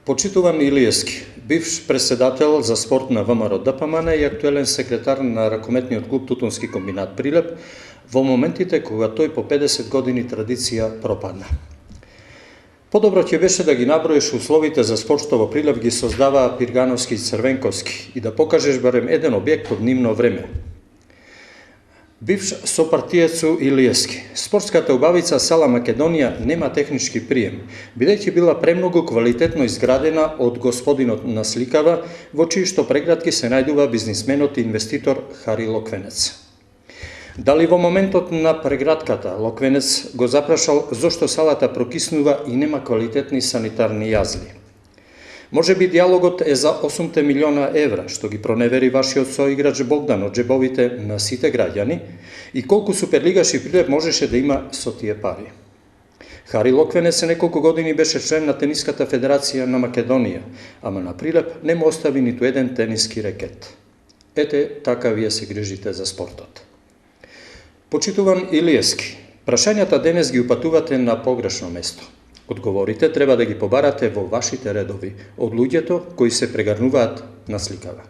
Почитуван Илиевски, бивш председател за спорт на ВМРО ДПМН и актуелен секретар на ракометниот клуб Тутунски комбинат Прилеп, во моментите кога тој по 50 години традиција пропадна. Подобро ќе беше да ги наброиш условите за спорт што во Прилеп ги создаваа Пиргановски и Црвенковски и да покажеш барем еден објект од нивно време. Бивш сопартиецу Илиевски, спортската убавица Сала Македонија нема технички прием, бидејќи била премногу квалитетно изградена од господинот на сликава, во чии што прегратки се најдува бизнисменот и инвеститор Хари Локвенец. Дали во моментот на прегратката Локвенец го запрашал зошто салата прокиснува и нема квалитетни санитарни јазли? Може би диалогот е за 8 милиона евра, што ги проневери вашиот соиграч Богдан од джебовите на сите граѓани и колку суперлигаши Прилеп можеше да има со тие пари. Хари Локвенец неколку години беше член на Тениската федерација на Македонија, ама на Прилеп не му остави ниту еден тениски рекет. Ете, така вие се грижите за спортот. Почитуван Илиевски, прашањата денес ги упатувате на погрешно место. Одговорите треба да ги побарате во вашите редови од луѓето кои се прегарнуваат на сликава.